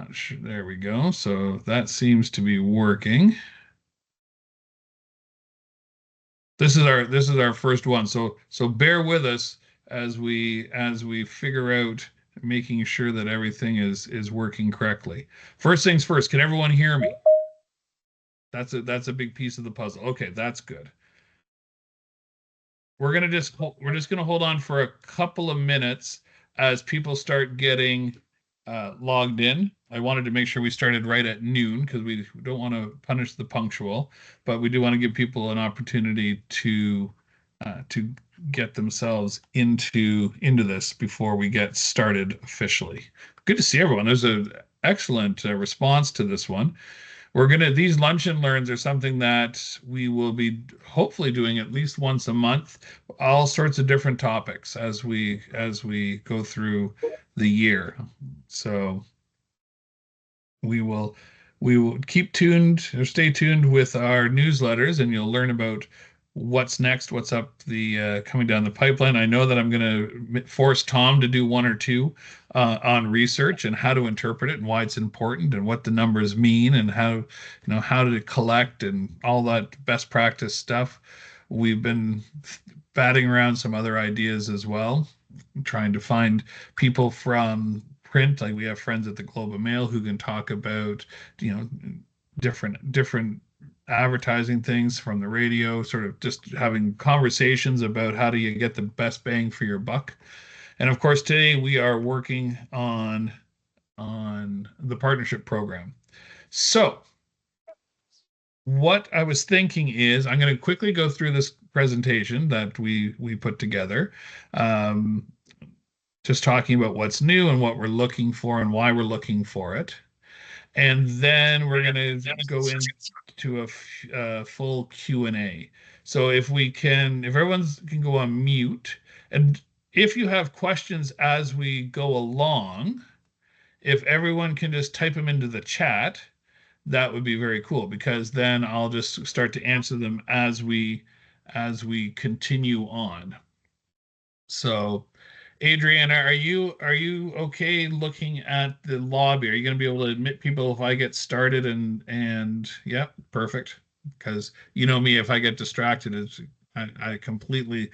Not sure. There we go. So that seems to be working. This is our first one. So bear with us as we figure out making sure that everything is working correctly. First things first, can everyone hear me? That's a big piece of the puzzle. Okay, that's good. We're just gonna hold on for a couple of minutes as people start getting logged in. I wanted to make sure we started right at noon because we don't want to punish the punctual, but we do want to give people an opportunity to get themselves into this before we get started officially. Good to see everyone. There's an excellent response to this one. These lunch and learns are something that we will be hopefully doing at least once a month, all sorts of different topics as we go through the year. So we will we will keep tuned or stay tuned with our newsletters, and you'll learn about what's next, what's up the coming down the pipeline. I know that I'm going to force Tom to do one or two on research and how to interpret it and why it's important and what the numbers mean and how to collect and all that best practice stuff. We've been batting around some other ideas as well, trying to find people from print. Like we have friends at the Globe and Mail who can talk about, you know, different advertising things from the radio, sort of just having conversations about how do you get the best bang for your buck. And of course, today we are working on the partnership program. So what I was thinking is I'm going to quickly go through this presentation that we put together. Um, just talking about what's new and what we're looking for and why we're looking for it. And then we're going to go into a full Q&A. So if everyone can go on mute, and if you have questions as we go along, if everyone can just type them into the chat, that would be very cool because then I'll just start to answer them as we continue on. So Adriana, are you okay looking at the lobby? Are you going to be able to admit people if I get started and yeah, perfect. Because you know me, if I get distracted, I completely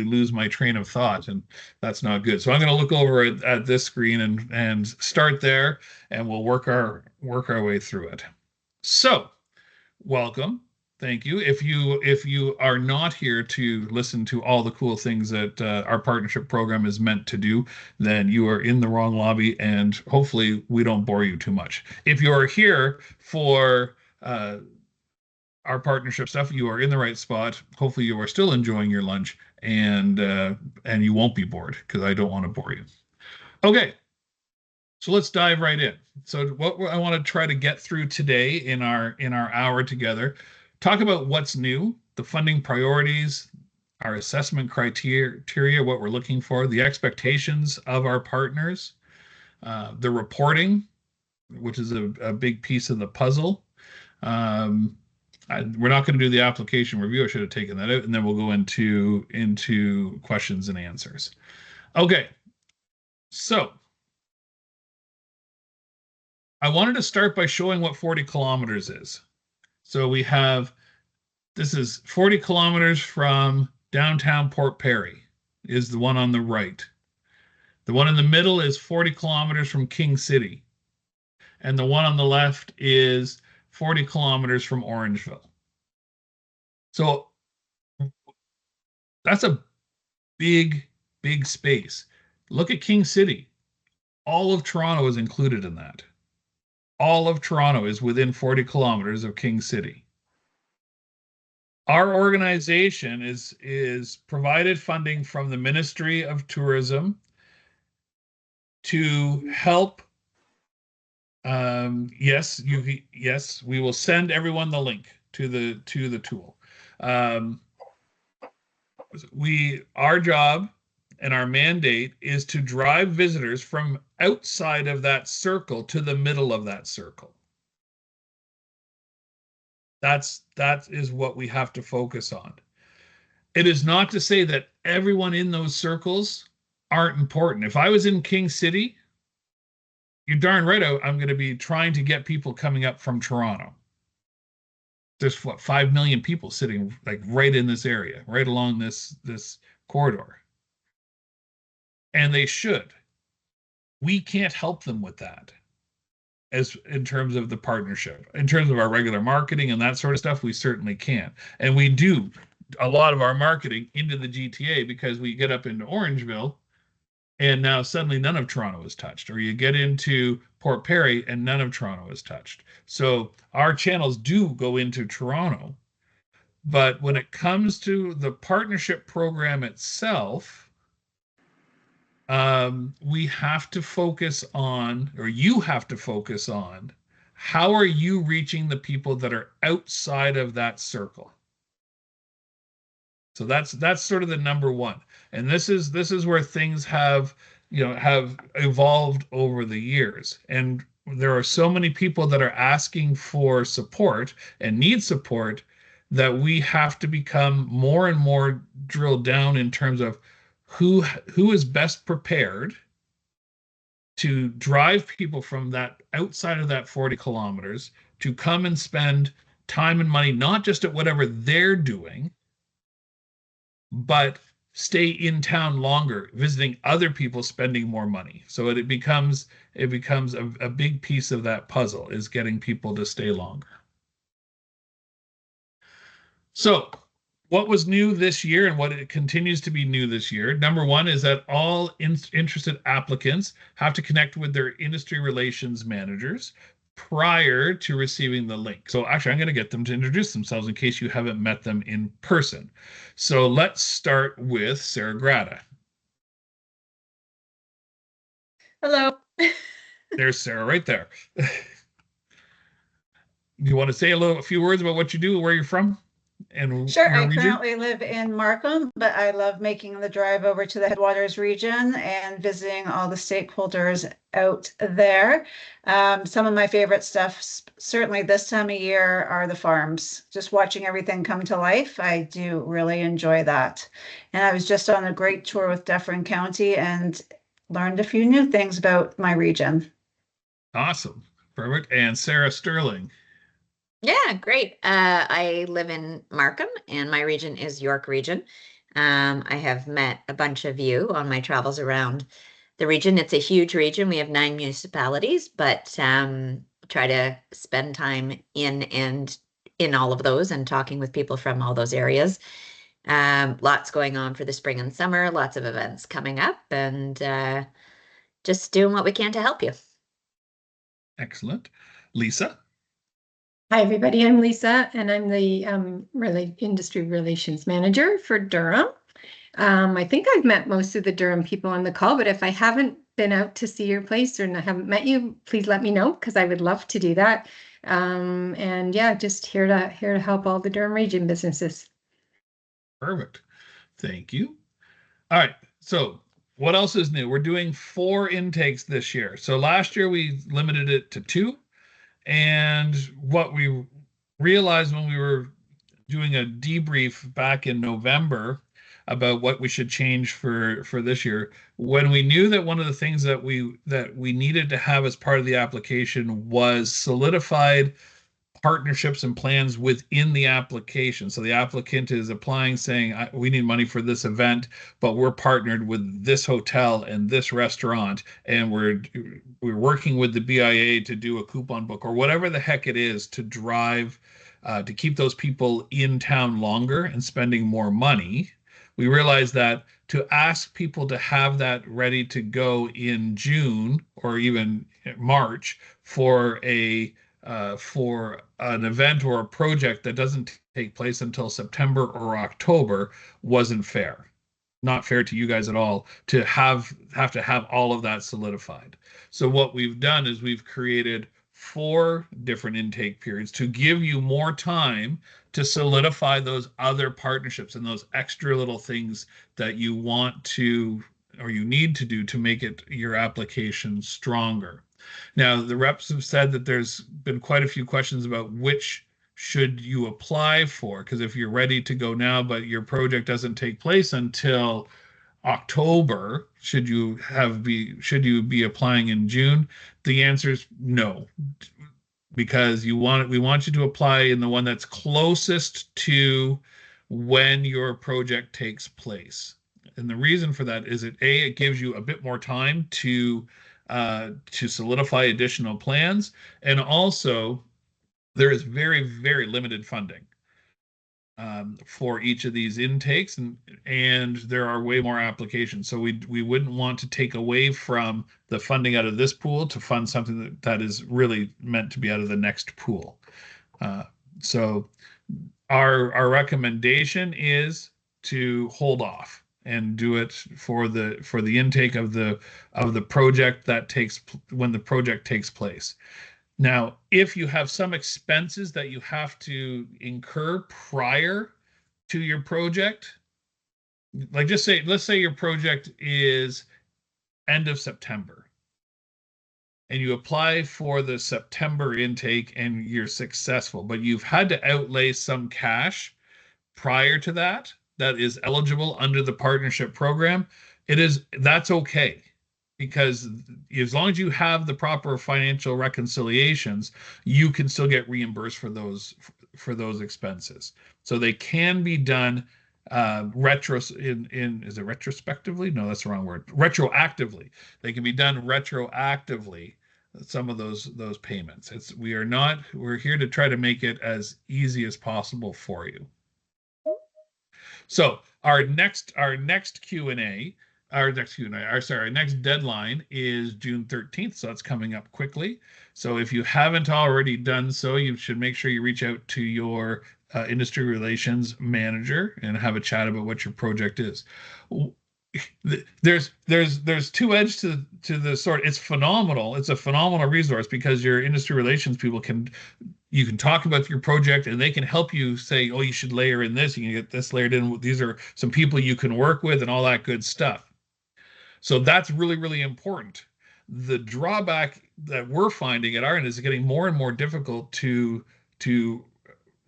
lose my train of thought, and that's not good. So I'm going to look over at this screen and start there, and we'll work our way through it. So welcome. Thank you. If you are not here to listen to all the cool things that our partnership program is meant to do, then you are in the wrong lobby, and hopefully we don't bore you too much. If you are here for our partnership stuff, you are in the right spot. Hopefully you are still enjoying your lunch, and you won't be bored because I don't want to bore you. Okay, so let's dive right in. So what I want to try to get through today in our hour together, talk about what's new, the funding priorities, our assessment criteria, what we're looking for, the expectations of our partners, the reporting, which is a big piece of the puzzle. Um, we're not going to do the application review. I should have taken that out, and then we'll go into questions and answers. Okay, so I wanted to start by showing what 40 kilometers is. So this is 40 kilometers from downtown Port Perry, is the one on the right. The one in the middle is 40 kilometers from King City. And the one on the left is 40 kilometers from Orangeville. So that's a big, big space. Look at King City. All of Toronto is included in that. All of Toronto is within 40 kilometers of King City. Our organization is provided funding from the Ministry of Tourism to help. Yes, we will send everyone the link to the tool. Our job and our mandate is to drive visitors from outside of that circle to the middle of that circle. That is what we have to focus on. It is not to say that everyone in those circles aren't important. If I was in King City, you're darn right I'm going to be trying to get people coming up from Toronto. There's what, 5 million people sitting like right in this area, right along this corridor. And they should. We can't help them with that as in terms of the partnership. In terms of our regular marketing and that sort of stuff, we certainly can. And we do a lot of our marketing into the GTA because we get up into Orangeville and now suddenly none of Toronto is touched, or you get into Port Perry and none of Toronto is touched. So our channels do go into Toronto, but when it comes to the partnership program itself, we have to focus on, or you have to focus on, how are you reaching the people that are outside of that circle? So that's sort of the number one. And this is where things have evolved over the years. And there are so many people that are asking for support and need support that we have to become more and more drilled down in terms of who is best prepared to drive people from that outside of that 40 kilometers to come and spend time and money, not just at whatever they're doing, but stay in town longer, visiting other people, spending more money. So it becomes a big piece of that puzzle, is getting people to stay longer. So what was new this year and what it continues to be new this year? Number one is that all interested applicants have to connect with their industry relations managers prior to receiving the link. So actually, I'm going to get them to introduce themselves in case you haven't met them in person. So let's start with Sarah Grata. Hello. There's Sarah right there. You want to say a few words about what you do, where you're from? And sure, I currently live in Markham, but I love making the drive over to the Headwaters region and visiting all the stakeholders out there. Some of my favorite stuff, certainly this time of year, are the farms. Just watching everything come to life. I do really enjoy that. And I was just on a great tour with Dufferin County and learned a few new things about my region. Awesome. Perfect. And Sarah Sterling. Yeah, great. I live in Markham and my region is York Region. I have met a bunch of you on my travels around the region. It's a huge region. We have 9 municipalities, but try to spend time in all of those and talking with people from all those areas. Lots going on for the spring and summer, lots of events coming up, and just doing what we can to help you. Excellent. Lisa? Hi, everybody. I'm Lisa, and I'm the industry relations manager for Durham. I think I've met most of the Durham people on the call, but if I haven't been out to see your place or haven't met you, please let me know because I would love to do that. And yeah, just here to help all the Durham region businesses. Perfect. Thank you. All right. So what else is new? We're doing 4 intakes this year. So last year we limited it to 2. And what we realized when we were doing a debrief back in November about what we should change for this year, when we knew that one of the things that we needed to have as part of the application was solidified partnerships and plans within the application. So the applicant is applying saying, we need money for this event, but we're partnered with this hotel and this restaurant, and we're working with the BIA to do a coupon book or whatever the heck it is to drive, to keep those people in town longer and spending more money. We realized that to ask people to have that ready to go in June or even March for an event or a project that doesn't take place until September or October wasn't fair. Not fair to you guys at all to have to have all of that solidified. So what we've done is we've created 4 different intake periods to give you more time to solidify those other partnerships and those extra little things that you want to or you need to do to make it your application stronger. Now, the reps have said that there's been quite a few questions about which should you apply for, because if you're ready to go now, but your project doesn't take place until October, should you be applying in June? The answer is no, because we want you to apply in the one that's closest to when your project takes place. And the reason for that is that it gives you a bit more time to solidify additional plans, and also there is very, very limited funding for each of these intakes, and there are way more applications. So we wouldn't want to take away from the funding out of this pool to fund something that is really meant to be out of the next pool. So our recommendation is to hold off and do it for the intake of the project when the project takes place. Now, if you have some expenses that you have to incur prior to your project, like let's say your project is end of September, and you apply for the September intake and you're successful, but you've had to outlay some cash prior to that is eligible under the partnership program, that's okay. Because as long as you have the proper financial reconciliations, you can still get reimbursed for those expenses. So they can be done is it retrospectively? No, that's the wrong word. Retroactively. They can be done retroactively, some of those payments. We're here to try to make it as easy as possible for you. So our next Q&A, our next deadline is June 13th, so that's coming up quickly. So if you haven't already done so, you should make sure you reach out to your industry relations manager and have a chat about what your project is. There's two edges to the sword. It's phenomenal. It's a phenomenal resource because your industry relations people you can talk about your project and they can help you say, oh, you should layer in this, you can get this layered in. These are some people you can work with and all that good stuff. So that's really, really important. The drawback that we're finding at our end is getting more and more difficult to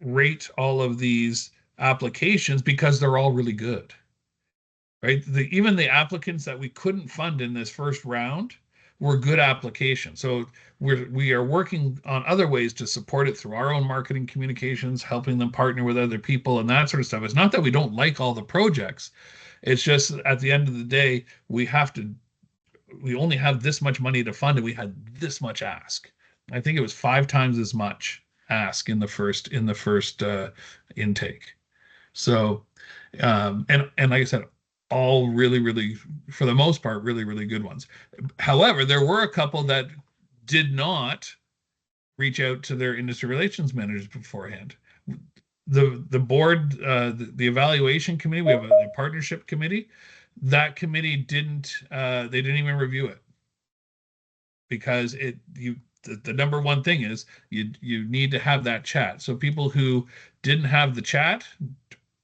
rate all of these applications because they're all really good, right? Even the applicants that we couldn't fund in this first round were good applications. So we are working on other ways to support it through our own marketing communications, helping them partner with other people and that sort of stuff. It's not that we don't like all the projects. It's just at the end of the day, we only have this much money to fund, and we had this much ask. I think it was 5 times as much ask in the first intake. So, and like I said, all really, really, for the most part, really, really good ones. However, there were a couple that did not reach out to their industry relations managers beforehand. The board, the evaluation committee, we have a partnership committee. That committee didn't even review it because the number one thing is you need to have that chat. So people who didn't have the chat,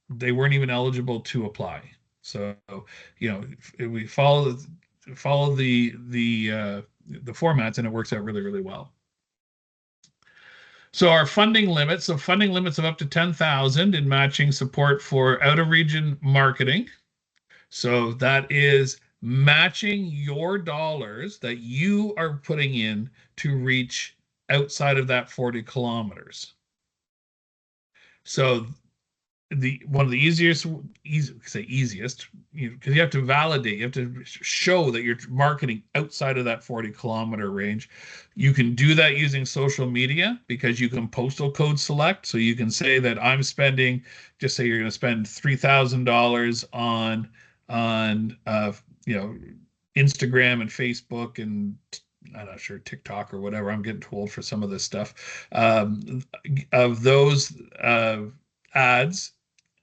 they weren't even eligible to apply. So if we follow the formats, and it works out really, really well. So our funding limits, of up to 10,000 in matching support for out of region marketing. So that is matching your dollars that you are putting in to reach outside of that 40 kilometers. So one of the easiest, because you have to validate, you have to show that you're marketing outside of that 40 kilometer range. You can do that using social media because you can postal code select. So you can say that I'm spending, just say you're going to spend $3,000 on Instagram and Facebook and I'm not sure, TikTok or whatever. I'm getting too old for some of this stuff. Of those ads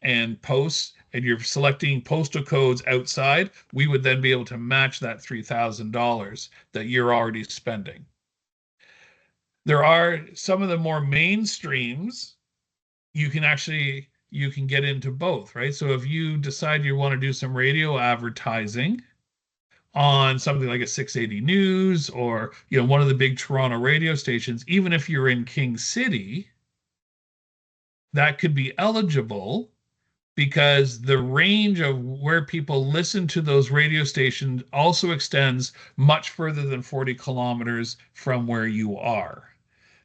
and posts, and you're selecting postal codes outside, we would then be able to match that $3,000 that you're already spending. There are some of the more mainstreams, you can get into both, right? So if you decide you want to do some radio advertising on something like a 680 News or one of the big Toronto radio stations, even if you're in King City, that could be eligible because the range of where people listen to those radio stations also extends much further than 40 kilometers from where you are.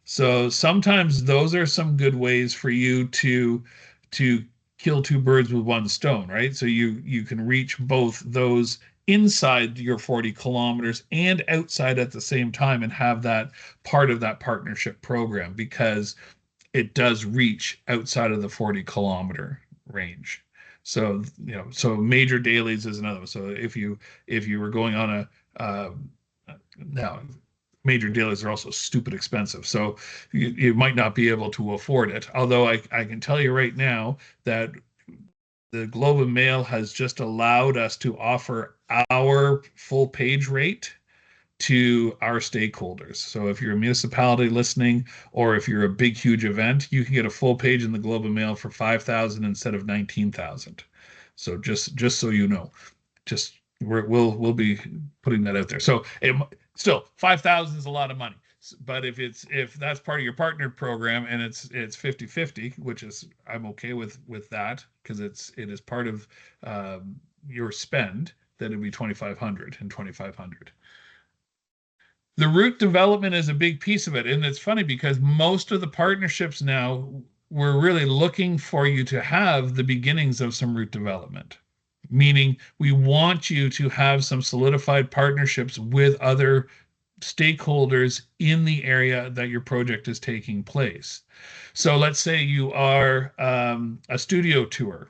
So sometimes those are some good ways for you to kill two birds with one stone, right? So you can reach both those inside your 40 kilometers and outside at the same time and have that part of that partnership program, because it does reach outside of the 40-kilometer range. So, so major dailies is another one. So if you were going on now major dailies are also stupid expensive, so you might not be able to afford it. Although I can tell you right now that the Globe and Mail has just allowed us to offer our full page rate to our stakeholders. So if you're a municipality listening, or if you're a big, huge event, you can get a full page in the Globe and Mail for 5,000 instead of 19,000. So just so you know, we'll be putting that out there. So still 5,000 is a lot of money. But if that's part of your partner program and it's 50-50, which is, I'm okay with that, because it is part of your spend, then it'd be 2,500 and 2,500. The route development is a big piece of it. And it's funny because most of the partnerships now, we're really looking for you to have the beginnings of some route development, meaning we want you to have some solidified partnerships with other stakeholders in the area that your project is taking place. So let's say you are a studio tour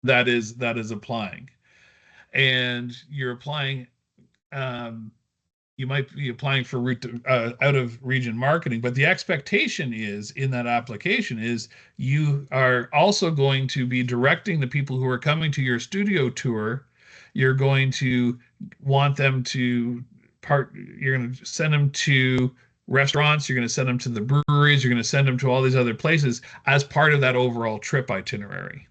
that is applying, and you're applying, you might be applying for out of region marketing, but the expectation is in that application is you are also going to be directing the people who are coming to your studio tour. You're going to want them to you're going to send them to restaurants, you're going to send them to the breweries, you're going to send them to all these other places as part of that overall trip itinerary.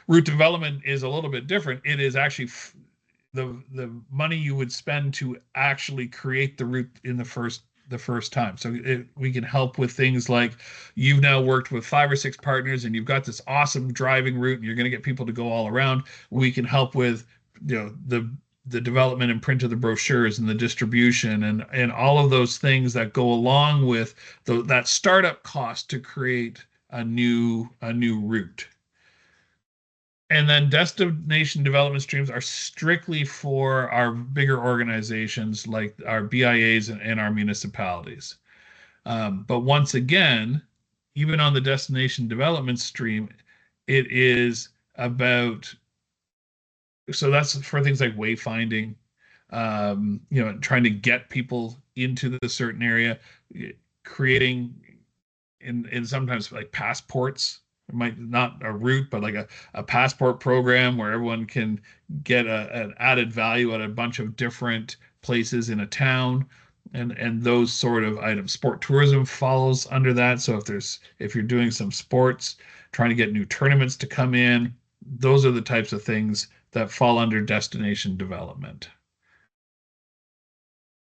Route development is a little bit different. It is actually the money you would spend to actually create the route in the first time. So we can help with things like, you've now worked with 5 or 6 partners and you've got this awesome driving route and you're going to get people to go all around. We can help with the development and print of the brochures and the distribution and all of those things that go along with that startup cost to create a new route. And then destination development streams are strictly for our bigger organizations like our BIAs and our municipalities. But once again, even on the destination development stream, it is about, so that's for things like wayfinding, trying to get people into the certain area, creating in sometimes like passports. It might not a route, but like a passport program where everyone can get an added value at a bunch of different places in a town, and those sort of items. Sport tourism falls under that. So if you're doing some sports, trying to get new tournaments to come in, those are the types of things that fall under destination development.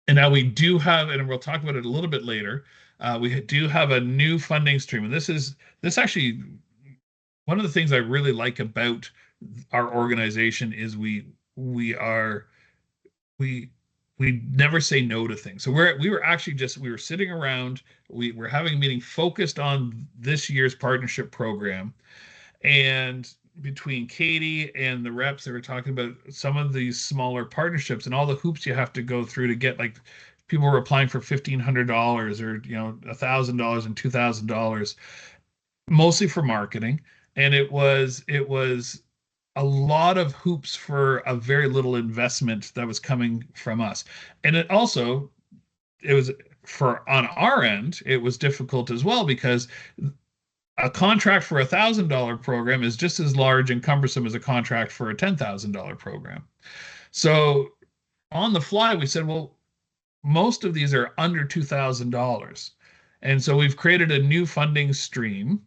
And now we do have, and we'll talk about it a little bit later, we do have a new funding stream. And this actually, one of the things I really like about our organization is we never say no to things. So we were sitting around, we were having a meeting focused on this year's partnership program, and between Katie and the reps, they were talking about some of these smaller partnerships and all the hoops you have to go through to get, like, people were applying for $1,500 or $1,000 and $2,000, mostly for marketing. And it was a lot of hoops for a very little investment that was coming from us. And it was on our end, it was difficult as well, because a contract for $1,000 program is just as large and cumbersome as a contract for a $10,000 program. So on the fly, we said, well, most of these are under $2,000. And so we've created a new funding stream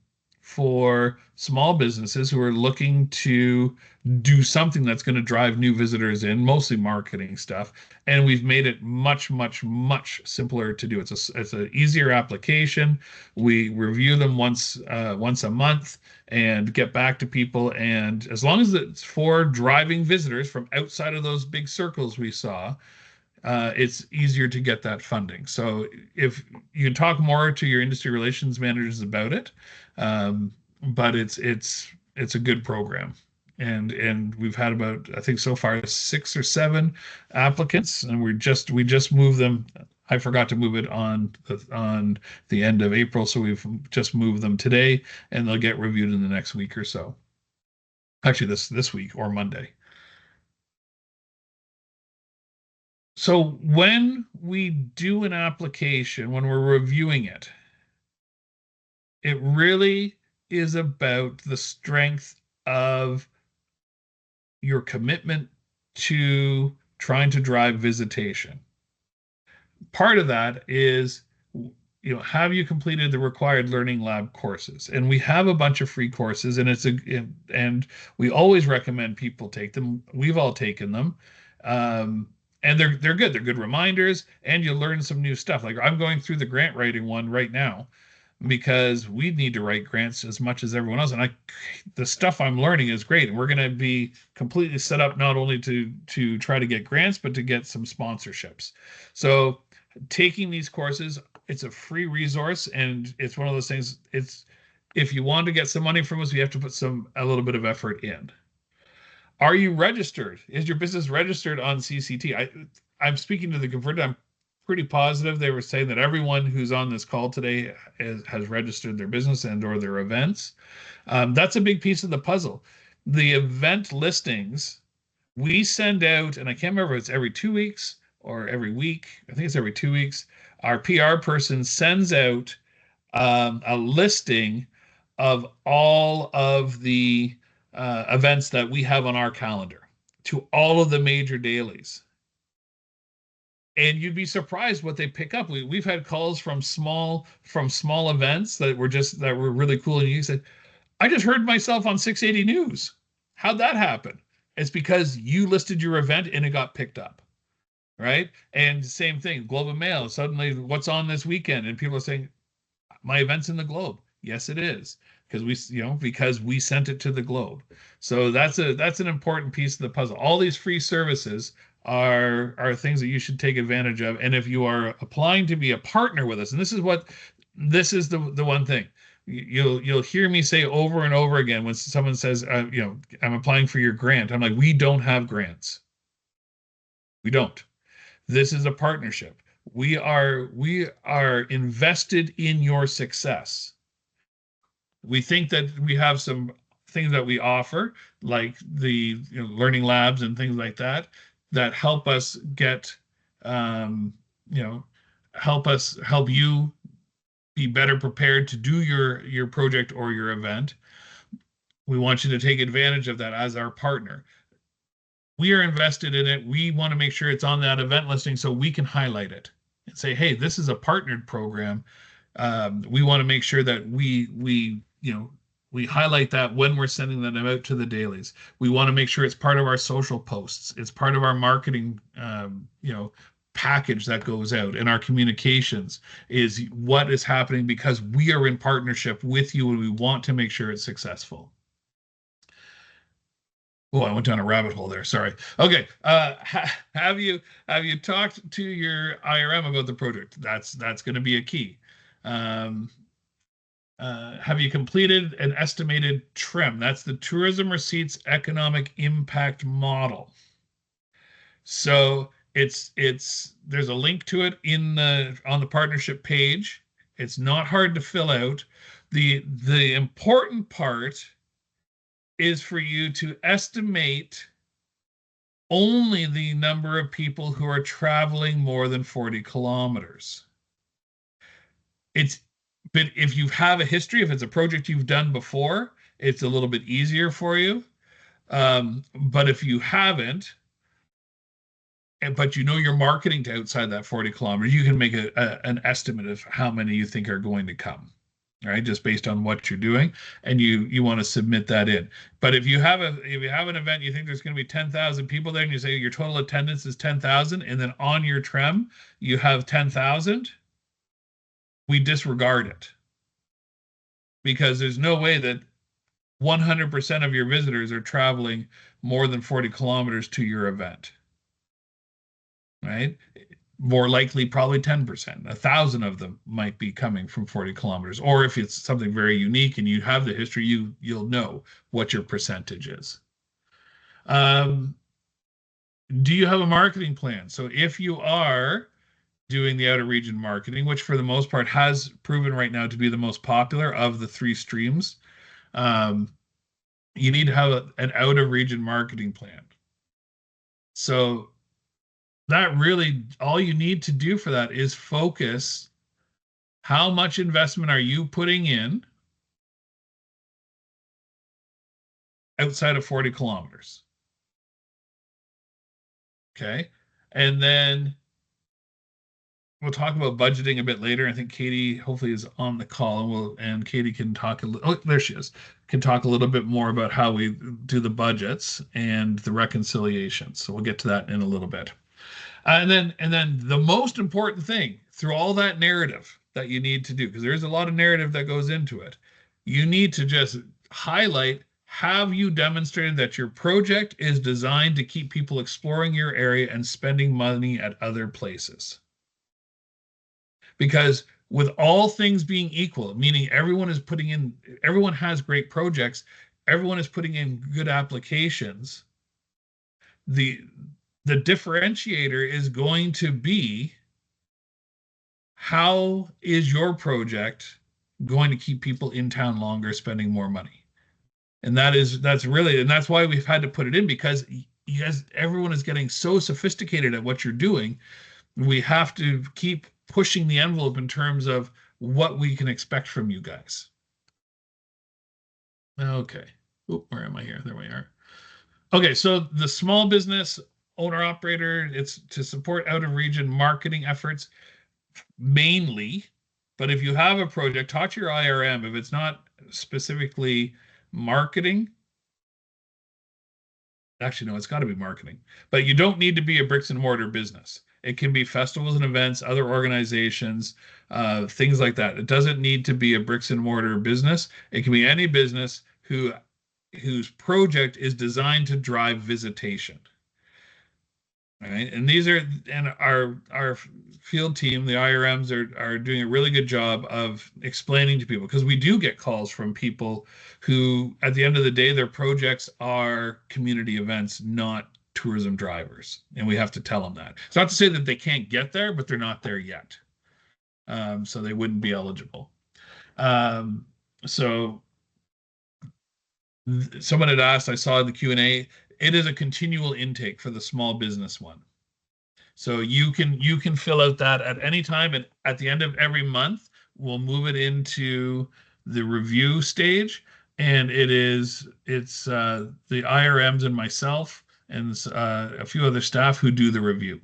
for small businesses who are looking to do something that's going to drive new visitors in, mostly marketing stuff. And we've made it much, much, much simpler to do. It's an easier application. We review them once a month and get back to people. And as long as it's for driving visitors from outside of those big circles we saw, it's easier to get that funding. So if you can talk more to your industry relations managers about it, but it's a good program. And we've had about, I think so far 6 or 7 applicants, and we just moved them. I forgot to move it on the end of April, so we've just moved them today, and they'll get reviewed in the next week or so. Actually, this week or Monday. So when we do an application, when we're reviewing it, it really is about the strength of your commitment to trying to drive visitation. Part of that is, have you completed the required Learning Lab courses? And we have a bunch of free courses, and and we always recommend people take them. We've all taken them. And they're good. They're good reminders, and you learn some new stuff. Like I'm going through the grant writing one right now because we need to write grants as much as everyone else. And the stuff I'm learning is great. And we're going to be completely set up not only to try to get grants, but to get some sponsorships. So taking these courses, it's a free resource, and it's one of those things. If you want to get some money from us, you have to put a little bit of effort in. Are you registered? Is your business registered on CCT? I'm speaking to the converted. I'm pretty positive they were saying that everyone who's on this call today has registered their business and or their events. That's a big piece of the puzzle. The event listings we send out, and I can't remember if it's every 2 weeks or every week. I think it's every 2 weeks. Our PR person sends out a listing of all of the events that we have on our calendar to all of the major dailies. And you'd be surprised what they pick up. We've had calls from small events that were really cool. And you said, I just heard myself on 680 News. How'd that happen? It's because you listed your event and it got picked up, right? And same thing, Globe and Mail. Suddenly, what's on this weekend? And people are saying, my event's in the Globe. Yes, it is, because we sent it to the Globe. So that's an important piece of the puzzle. All these free services are things that you should take advantage of. And if you are applying to be a partner with us, and this is the one thing you'll hear me say over and over again when someone says, I'm applying for your grant. I'm like, we don't have grants. We don't. This is a partnership. We are invested in your success. We think that we have some things that we offer, like the learning labs and things like that help us get, help you be better prepared to do your project or your event. We want you to take advantage of that as our partner. We are invested in it. We want to make sure it's on that event listing so we can highlight it and say, hey, this is a partnered program. We want to make sure that we highlight that when we're sending them out to the dailies. We want to make sure it's part of our social posts. It's part of our marketing, package that goes out, and our communications is what is happening because we are in partnership with you and we want to make sure it's successful. Oh, I went down a rabbit hole there. Sorry. Okay. Have you talked to your IRM about the project? That's going to be a key. Have you completed an estimated TRIM? That's the Tourism Receipts Economic Impact Model. So there's a link to it on the partnership page. It's not hard to fill out. The important part is for you to estimate only the number of people who are traveling more than 40 kilometers. But if you have a history, if it's a project you've done before, it's a little bit easier for you. But if you haven't, but you're marketing to outside that 40 kilometers, you can make an estimate of how many you think are going to come. right? Just based on what you're doing, and you want to submit that in. But if you have an event, you think there's going to be 10,000 people there, and you say your total attendance is 10,000, and then on your TREM you have 10,000, we disregard it, because there's no way that 100% of your visitors are traveling more than 40 kilometers to your event, right? More likely, probably 10%. 1,000 of them might be coming from 40 kilometers. Or if it's something very unique and you have the history, you'll know what your percentage is. Do you have a marketing plan? So if you are doing the out of region marketing, which for the most part has proven right now to be the most popular of the 3 streams, you need to have an out of region marketing plan. So that really, all you need to do for that is focus how much investment are you putting in outside of 40 kilometers. Okay. And then we'll talk about budgeting a bit later. I think Katie hopefully is on the call, and Katie can talk a little. Oh, there she is. Can talk a little bit more about how we do the budgets and the reconciliations. So we'll get to that in a little bit. And then the most important thing through all that narrative that you need to do, because there's a lot of narrative that goes into it, you need to just highlight, have you demonstrated that your project is designed to keep people exploring your area and spending money at other places? Because with all things being equal, meaning everyone has great projects, everyone is putting in good applications, the differentiator is going to be, how is your project going to keep people in town longer, spending more money? And that's why we've had to put it in, because you guys, everyone is getting so sophisticated at what you're doing. We have to keep pushing the envelope in terms of what we can expect from you guys. Okay. Oop, where am I here? There we are. Okay, so the small business owner operator, it's to support out of region marketing efforts mainly. But if you have a project, talk to your IRM. If it's not specifically marketing, actually, no, it's got to be marketing. But you don't need to be a bricks and mortar business. It can be festivals and events, other organizations, things like that. It doesn't need to be a bricks and mortar business. It can be any business whose project is designed to drive visitation. Right? And our field team, the IRMs, are doing a really good job of explaining to people, because we do get calls from people who, at the end of the day, their projects are community events, not tourism drivers, and we have to tell them that. It's not to say that they can't get there, but they're not there yet, so they wouldn't be eligible. So someone had asked, I saw in the Q&A, it is a continual intake for the small business one. So you can fill out that at any time, and at the end of every month, we'll move it into the review stage, and it's the IRMs and myself and a few other staff who do the review.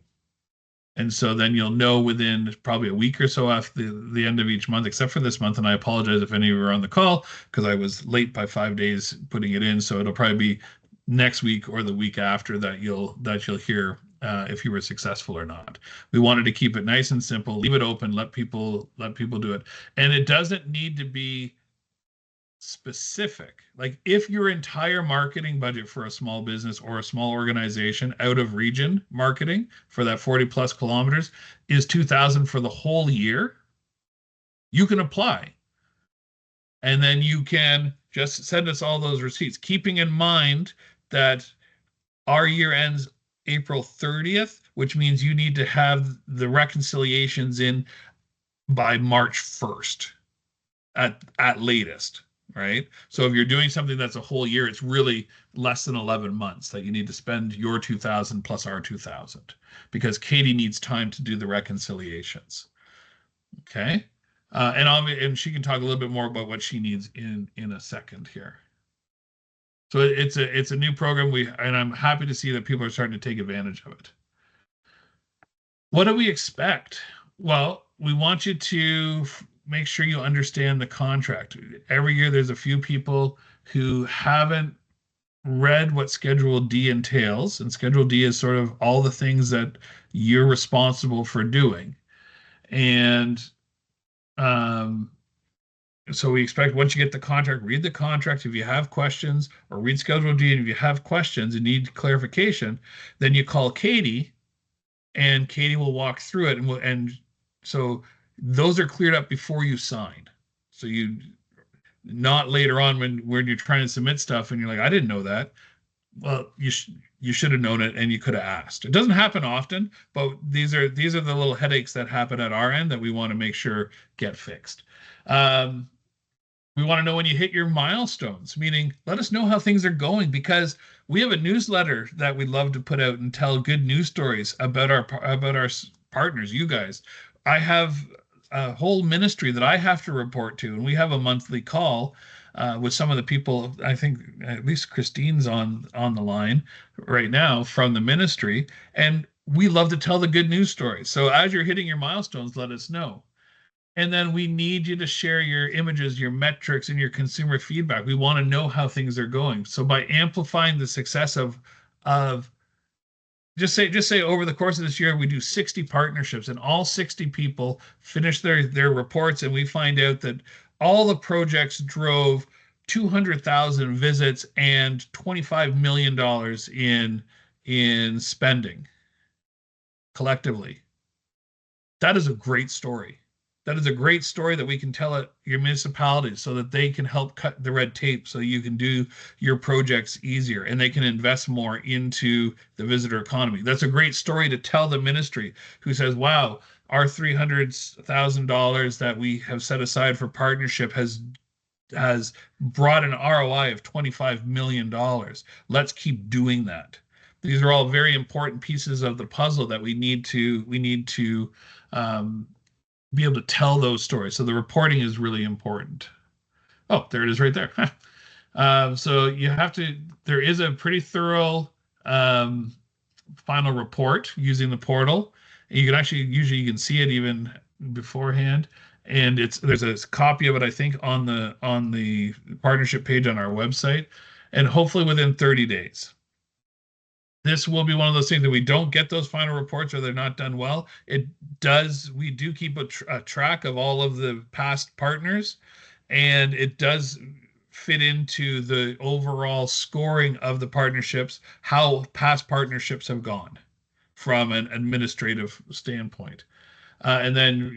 And so then you'll know within probably a week or so after the end of each month, except for this month. And I apologize if any of you are on the call, because I was late by 5 days putting it in. So it'll probably be next week or the week after that you'll hear if you were successful or not. We wanted to keep it nice and simple, leave it open, let people do it. And it doesn't need to be specific. Like, if your entire marketing budget for a small business or a small organization out of region marketing for that 40 plus kilometers is 2,000 for the whole year, you can apply. And then you can just send us all those receipts, keeping in mind that our year ends April 30th, which means you need to have the reconciliations in by March 1st at latest. Right? So if you're doing something that's a whole year, it's really less than 11 months that you need to spend your 2,000 plus our 2,000, because Katie needs time to do the reconciliations. Okay. And she can talk a little bit more about what she needs in a second here. So it's a new program, and I'm happy to see that people are starting to take advantage of it. What do we expect? Well, we want you to make sure you understand the contract. Every year there's a few people who haven't read what Schedule D entails, and Schedule D is sort of all the things that you're responsible for doing. And so we expect once you get the contract, read the contract. If you have questions, or read Schedule D, and if you have questions and need clarification, then you call Katie, and Katie will walk through it. And so those are cleared up before you sign. So you, not later on when you're trying to submit stuff and you're like, I didn't know that. Well, you should have known it, and you could have asked. It doesn't happen often, but these are the little headaches that happen at our end that we want to make sure get fixed. We want to know when you hit your milestones, meaning let us know how things are going, because we have a newsletter that we'd love to put out and tell good news stories about our partners, you guys. I have a whole ministry that I have to report to, and we have a monthly call with some of the people. I think at least Christine's on the line right now from the ministry, and we love to tell the good news stories. So as you're hitting your milestones, let us know. And then we need you to share your images, your metrics, and your consumer feedback. We want to know how things are going. So by amplifying the success of just say over the course of this year, we do 60 partnerships, and all 60 people finish their reports, and we find out that all the projects drove 200,000 visits and $25 million in spending collectively. That is a great story. That is a great story that we can tell at your municipalities so that they can help cut the red tape so you can do your projects easier, and they can invest more into the visitor economy. That's a great story to tell the ministry, who says, wow, our $300,000 that we have set aside for partnership has brought an ROI of $25 million. Let's keep doing that. These are all very important pieces of the puzzle that we need to be able to tell those stories. So the reporting is really important. Oh, there it is right there. So you have to, there is a pretty thorough final report using the portal. You can actually, usually you can see it even beforehand. And there's a copy of it, I think, on the partnership page on our website, and hopefully within 30 days. This will be one of those things that we don't get those final reports or they're not done well. We do keep a track of all of the past partners, and it does fit into the overall scoring of the partnerships, how past partnerships have gone from an administrative standpoint. And then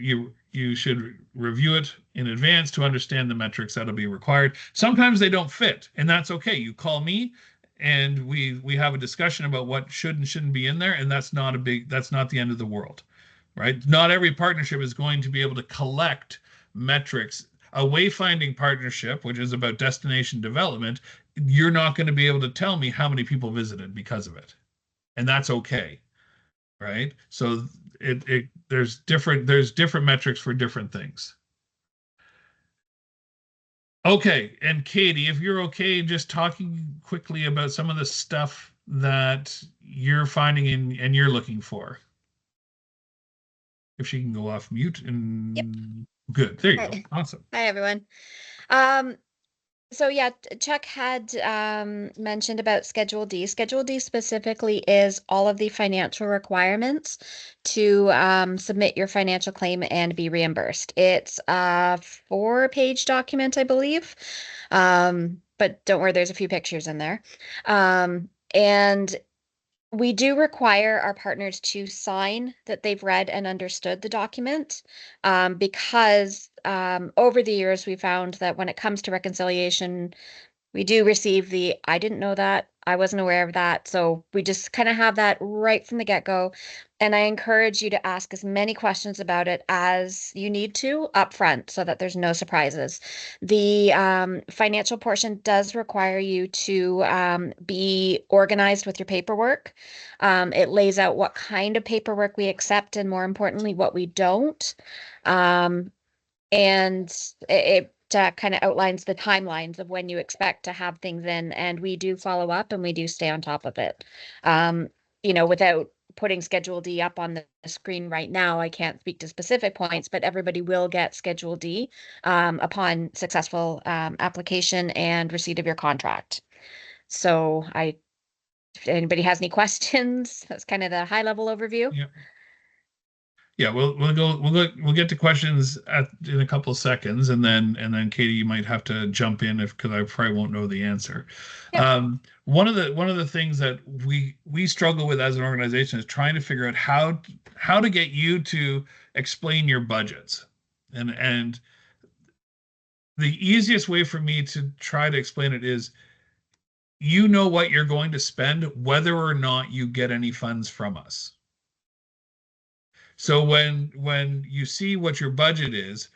you should review it in advance to understand the metrics that'll be required. Sometimes they don't fit, and that's okay. You call me, and we have a discussion about what should and shouldn't be in there, and that's not the end of the world, right? Not every partnership is going to be able to collect metrics. A wayfinding partnership, which is about destination development, you're not going to be able to tell me how many people visited because of it, and that's okay, right? So there's different metrics for different things. Okay, and Katie, if you're okay, just talking quickly about some of the stuff that you're finding and you're looking for. If she can go off mute and Yep. Good, there you go. Awesome. Hi, everyone. So yeah, Chuck had mentioned about Schedule D. Schedule D specifically is all of the financial requirements to submit your financial claim and be reimbursed. It's a 4-page document, I believe, but don't worry, there's a few pictures in there. And we do require our partners to sign that they've read and understood the document, because over the years we found that when it comes to reconciliation, we do receive the "I didn't know that, I wasn't aware of that." So we just kind of have that right from the get-go. And I encourage you to ask as many questions about it as you need to up front so that there's no surprises. The financial portion does require you to be organized with your paperwork. It lays out what kind of paperwork we accept and, more importantly, what we don't. And it kind of outlines the timelines of when you expect to have things in, and we do follow up and we do stay on top of it. Without putting Schedule D up on the screen right now. I can't speak to specific points, but everybody will get Schedule D upon successful application and receipt of your contract. So if anybody has any questions, that's kind of the high level overview. Yeah. Yeah, we'll get to questions in a couple of seconds, and then Katie, you might have to jump in because I probably won't know the answer. Yep. One of the things that we struggle with as an organization is trying to figure out how to get you to explain your budgets, and the easiest way for me to try to explain it is, you know what you're going to spend whether or not you get any funds from us. So when you see what your budget is,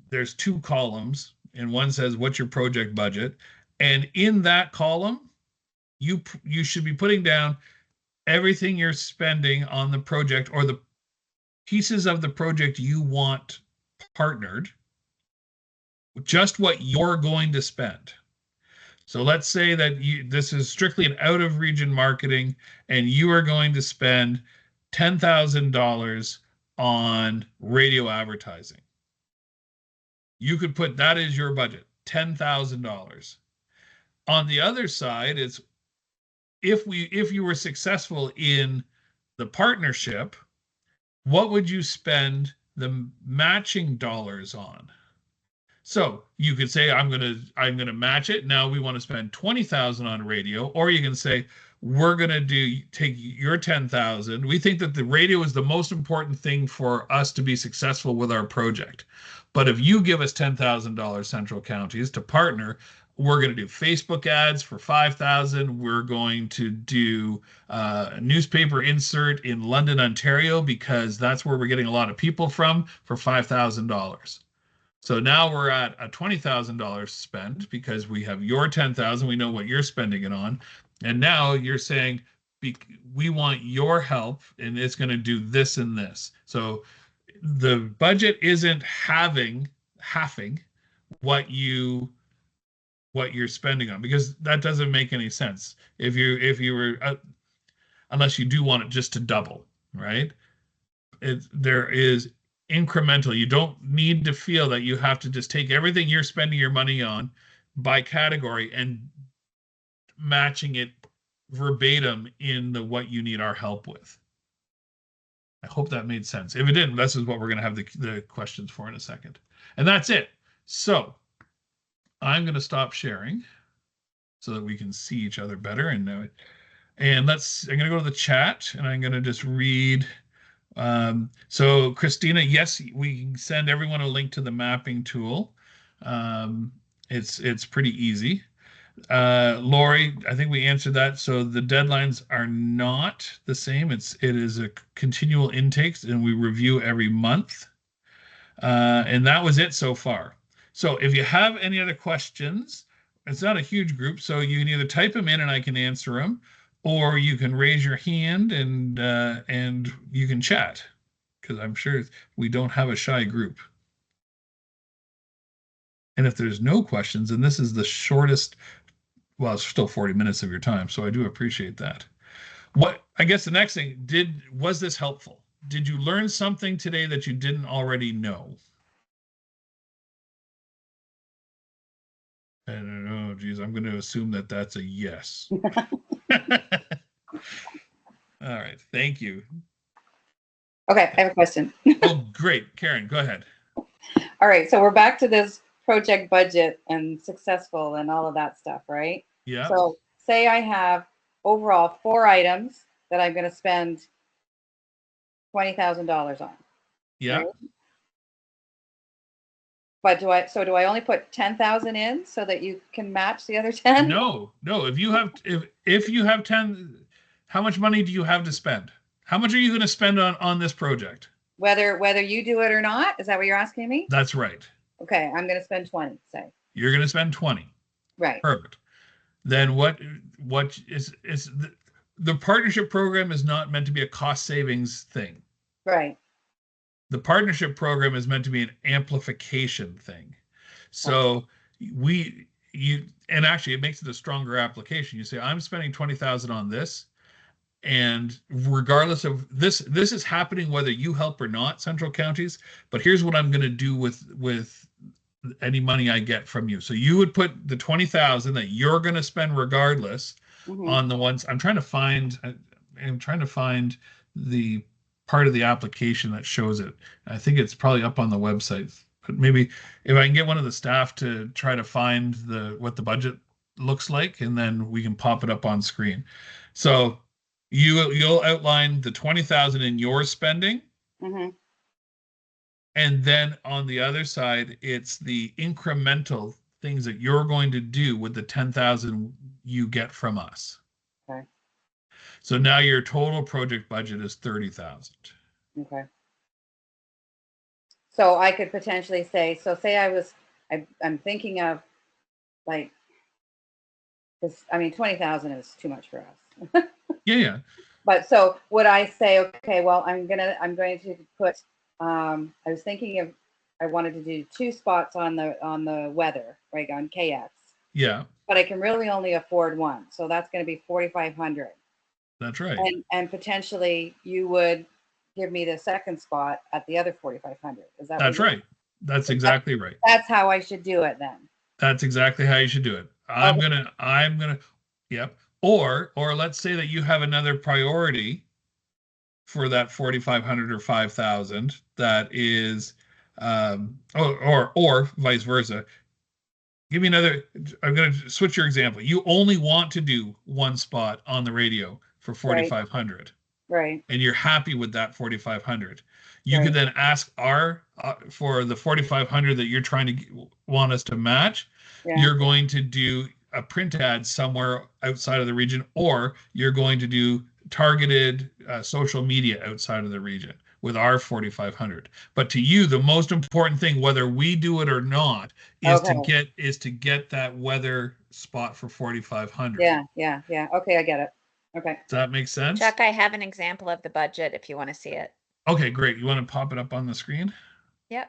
there's two columns, and one says what's your project budget, and in that column, you should be putting down everything you're spending on the project, or the pieces of the project you want partnered, just what you're going to spend. So let's say that this is strictly an out of region marketing, and you are going to spend $10,000 on radio advertising. You could put that as your budget, $10,000. On the other side, it's if you were successful in the partnership, what would you spend the matching dollars on? So you could say, I'm gonna match it. Now we want to spend $20,000 on radio, or you can say, we're gonna take your $10,000. We think that the radio is the most important thing for us to be successful with our project. But if you give us $10,000 Central Counties to partner, we're going to do Facebook ads for $5,000. We're going to do a newspaper insert in London, Ontario, because that's where we're getting a lot of people from, for $5,000. So now we're at a $20,000 spent because we have your $10,000. We know what you're spending it on. And now you're saying, we want your help, and it's going to do this and this. So the budget isn't halving what you're spending on, because that doesn't make any sense. If you were unless you do want it just to double, right? There is incremental. You don't need to feel that you have to just take everything you're spending your money on by category and matching it verbatim in what you need our help with. I hope that made sense. If it didn't, this is what we're going to have the questions for in a second. And that's it. So I'm going to stop sharing so that we can see each other better. And I'm going to go to the chat, and I'm going to just read. So Christina, yes, we can send everyone a link to the mapping tool. It's pretty easy. Lori, I think we answered that. So the deadlines are not the same. It is a continual intakes, and we review every month. And that was it so far. So if you have any other questions, it's not a huge group, so you can either type them in and I can answer them, or you can raise your hand and you can chat, because I'm sure we don't have a shy group. And if there's no questions, and this is the shortest, well, it's still 40 minutes of your time, so I do appreciate that. I guess the next thing, was this helpful? Did you learn something today that you didn't already know? I don't know, geez, I'm going to assume that that's a yes. All right, thank you. Okay, I have a question. Oh, great. Karen, go ahead. All right, so we're back to this project budget and successful and all of that stuff, right? Yeah. So say I have overall 4 items that I'm going to spend $20,000 on. Yeah. Right? But do I only put 10,000 in so that you can match the other 10? No. If you have 10, how much money do you have to spend? How much are you going to spend on this project? Whether you do it or not, is that what you're asking me? That's right. Okay, I'm going to spend 20, say. You're going to spend 20. Right. Perfect. Then what is the partnership program is not meant to be a cost savings thing. Right. The partnership program is meant to be an amplification thing. So and actually it makes it a stronger application. You say, I'm spending 20,000 on this. And regardless of this is happening whether you help or not, Central Counties. But here's what I'm going to do with any money I get from you. So you would put the 20,000 that you're going to spend regardless on the ones I'm trying to find. I'm trying to find the part of the application that shows it. I think it's probably up on the website, but maybe if I can get one of the staff to try to find what the budget looks like, and then we can pop it up on screen. So you'll outline the 20,000 in your spending. And then on the other side, it's the incremental things that you're going to do with the 10,000 you get from us. Okay. So now your total project budget is 30,000. Okay. So I could potentially say, I'm thinking of like this, I mean, 20,000 is too much for us. Yeah. But so would I say, okay, well, I'm going to put, I was thinking of, I wanted to do 2 spots on the weather, right, on KX. Yeah. But I can really only afford 1. So that's going to be 4,500. That's right. And potentially you would give me the second spot at the other 4,500. Is that That's right. That's exactly right. That's how I should do it then. That's exactly how you should do it. I'm gonna, yep. Or let's say that you have another priority for that 4,500 or 5,000 that is, or vice versa. Give me another. I'm going to switch your example. You only want to do 1 spot on the radio for 4,500. Right. And you're happy with that 4,500. You could then ask for the 4,500 that you're trying to want us to match. Yeah. You're going to do a print ad somewhere outside of the region, or you're going to do targeted social media outside of the region with our 4,500. But to you, the most important thing, whether we do it or not, is to get that weather spot for 4,500. Yeah. Okay, I get it. Okay. Does that make sense? Chuck, I have an example of the budget if you want to see it. Okay, great. You want to pop it up on the screen? Yep.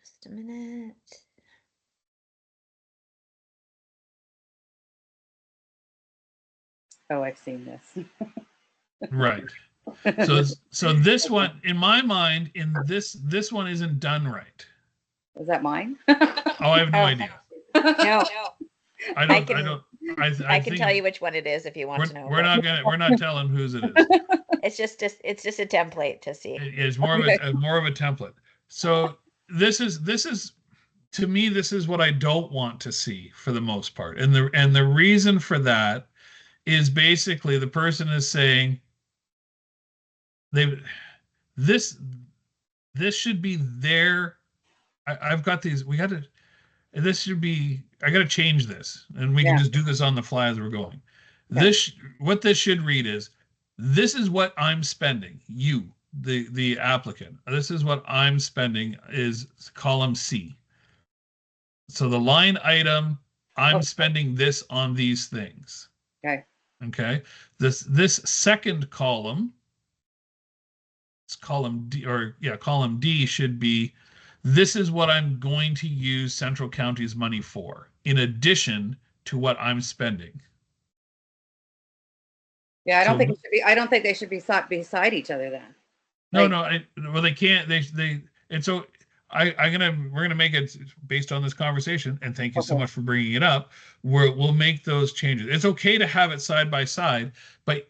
Just a minute. Oh, I've seen this. Right. So this one, in my mind, this one isn't done right. Is that mine? Oh, I have no idea. No. I can tell you which one it is if you want to know. We're not telling whose it is. It's just a template to see. It's more of a template. So this is to me, this is what I don't want to see for the most part. And the reason for that is basically the person is saying this should be their, I've got these, I got to change this, and we can just do this on the fly as we're going. Yeah. What this should read is, this is what I'm spending, you, the applicant. This is what I'm spending is column C. So the line item, I'm spending this on these things. Okay. This second column, it's column D, column D should be, this is what I'm going to use Central County's money for, in addition to what I'm spending. Yeah, I don't think they should be beside each other then. No, they can't. And so we're gonna make it based on this conversation. And thank you so much for bringing it up. We'll make those changes. It's okay to have it side by side, but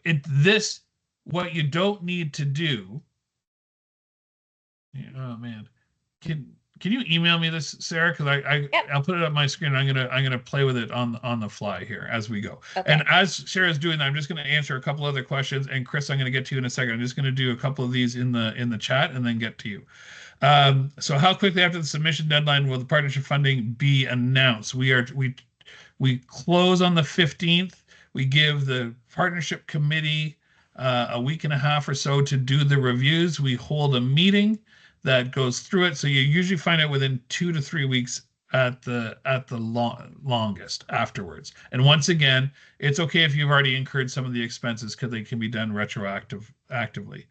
what you don't need to do. Oh man. Can you email me this, Sarah? Because I'll put it on my screen. I'm gonna play with it on the fly here as we go. Okay. And as Sarah's doing that, I'm just gonna answer a couple other questions. And Chris, I'm gonna get to you in a second. I'm just gonna do a couple of these in the chat and then get to you. So how quickly after the submission deadline will the partnership funding be announced? We close on the 15th. We give the partnership committee a week and a half or so to do the reviews. We hold a meeting that goes through it. So you usually find out within 2 to 3 weeks at the longest afterwards. And once again, it's okay if you've already incurred some of the expenses because they can be done retroactively.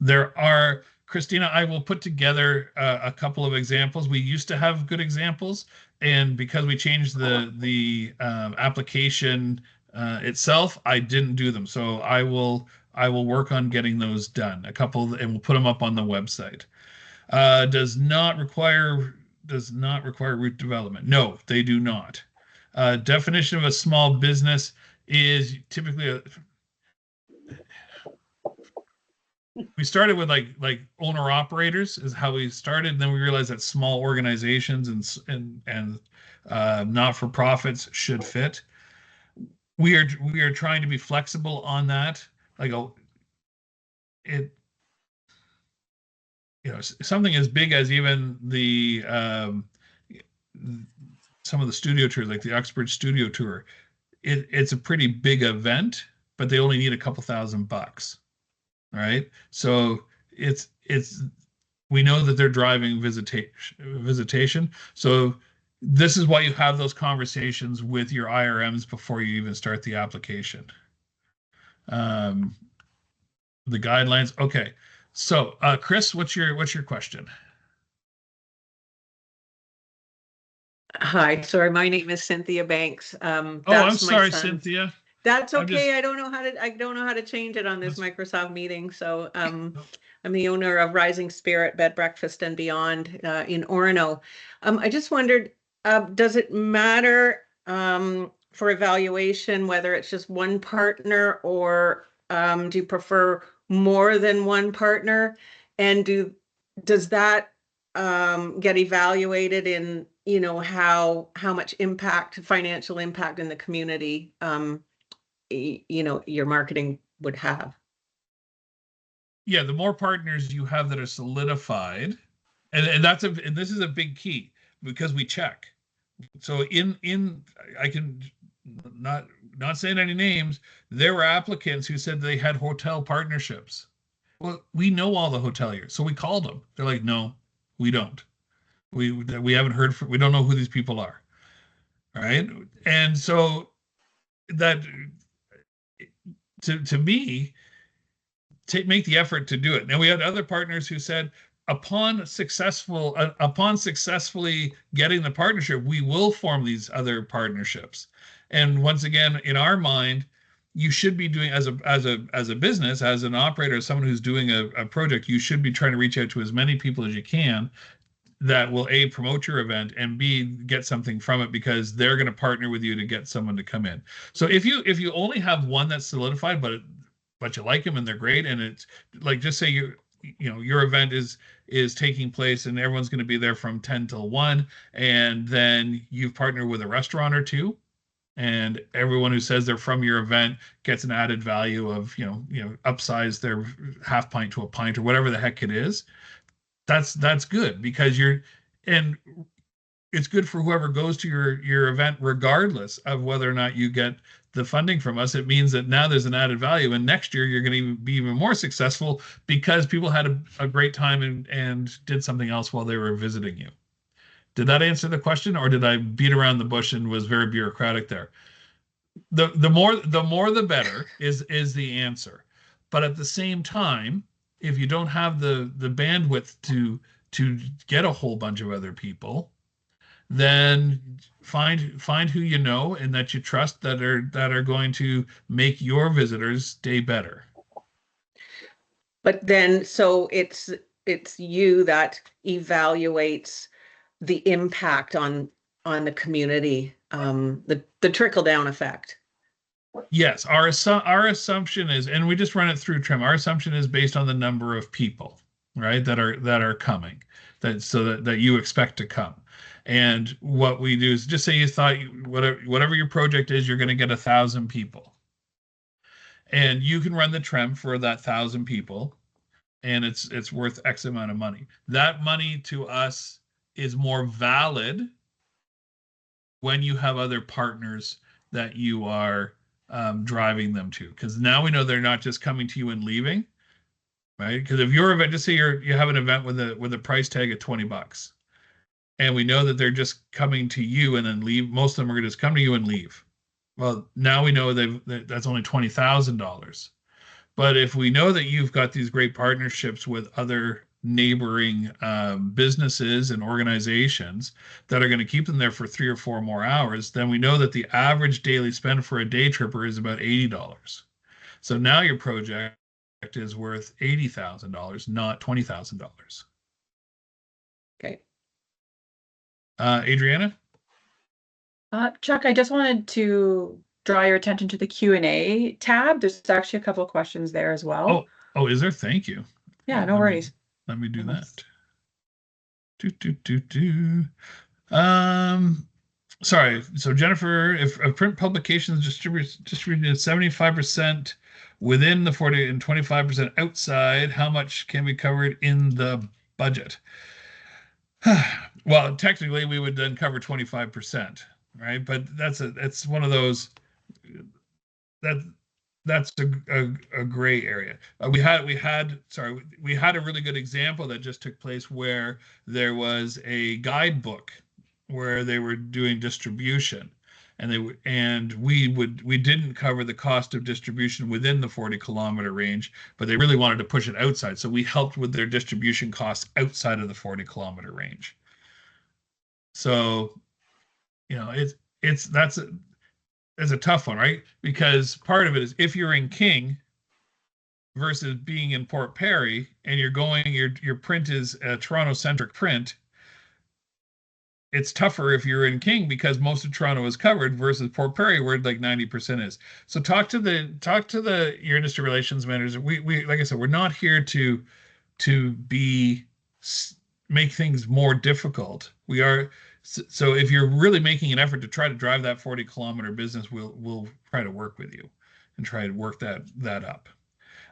There are Christina, I will put together a couple of examples. We used to have good examples, and because we changed the application itself, I didn't do them. So I will work on getting those done. A couple, and we'll put them up on the website. Does not require root development. No, they do not. Definition of a small business is typically we started with like owner operators is how we started. And then we realized that small organizations and not-for-profits should fit. We are trying to be flexible on that. Like something as big as even the some of the studio tours, like the Uxbridge Studio Tour, it's a pretty big event, but they only need a couple $1,000. Right. So we know that they're driving visitation. So this is why you have those conversations with your IRMs before you even start the application. The guidelines. Okay. So Chris, what's your question? Hi, sorry, my name is Cynthia Banks. I'm That's my sorry, son's- Cynthia. That's I'm okay. just- I don't know how to change it on this Microsoft meeting. So I'm the owner of Rising Spirit Bed Breakfast and Beyond in Orono. I just wondered, does it matter for evaluation whether it's just one partner, or do you prefer more than one partner? And does that get evaluated in, how much financial impact in the community your marketing would have? Yeah, the more partners you have that are solidified, and this is a big key, because we check. So I can not saying any names, there were applicants who said they had hotel partnerships. Well, we know all the hoteliers, so we called them. They're like, no, we don't. We haven't heard from, we don't know who these people are. All right. And so that to me, make the effort to do it. Now we had other partners who said, upon successfully getting the partnership, we will form these other partnerships. And once again, in our mind, you should be doing, as a business, as an operator, as someone who's doing a project, you should be trying to reach out to as many people as you can that will A, promote your event, and B, get something from it, because they're going to partner with you to get someone to come in. So if you only have one that's solidified, but you like them and they're great, and it's like, just say your event is taking place and everyone's going to be there from 10 till 1, and then you've partnered with a restaurant or two, and everyone who says they're from your event gets an added value of upsize their half pint to a pint or whatever the heck it is. That's good, because and it's good for whoever goes to your event, regardless of whether or not you get the funding from us. It means that now there's an added value, and next year you're going to be even more successful because people had a great time and did something else while they were visiting you. Did that answer the question, or did I beat around the bush and was very bureaucratic there? The more the better is the answer. But at the same time, if you don't have the bandwidth to get a whole bunch of other people, then find who you know and that you trust that are going to make your visitors' day better. But then, so it's you that evaluates the impact on the community, the trickle down effect. Yes, our assumption is, and we just run it through TRIM. Our assumption is based on the number of people, right, that are coming, that you expect to come. And what we do is, just say you thought whatever your project is, you're going to get 1,000 people, and you can run the TRIM for that 1,000 people, and it's worth X amount of money. That money to us is more valid when you have other partners that you are driving them to, because now we know they're not just coming to you and leaving, right? Because if your event, just say you have an event with a price tag of $20, and we know that they're just coming to you and then leave. Most of them are going to just come to you and leave. Well, now we know that's only $20,000. But if we know that you've got these great partnerships with other neighboring businesses and organizations that are going to keep them there for 3 or 4 more hours, then we know that the average daily spend for a day tripper is about $80. So now your project is worth $80,000, not $20,000. Okay. Adriana? Chuck, I just wanted to draw your attention to the Q&A tab. There's actually a couple of questions there as well. Oh, is there? Thank you. Yeah, no worries. Let me do that. Sorry. So Jennifer, if a print publications distributed 75% within the 40 and 25% outside, how much can be covered in the budget? Well, technically we would then cover 25%, right? But it's one of those that's a gray area. We had a really good example that just took place where there was a guidebook where they were doing distribution, and we didn't cover the cost of distribution within the 40-kilometer range, but they really wanted to push it outside, so we helped with their distribution costs outside of the 40-kilometer range. So, that's a tough one, right? Because part of it is if you're in King versus being in Port Perry and your print is a Toronto-centric print, it's tougher if you're in King because most of Toronto is covered versus Port Perry where like 90% is. So talk to your industry relations managers. We like I said, we're not here to make things more difficult. We are. So if you're really making an effort to try to drive that 40-kilometer business, we'll try to work with you and try to work that up.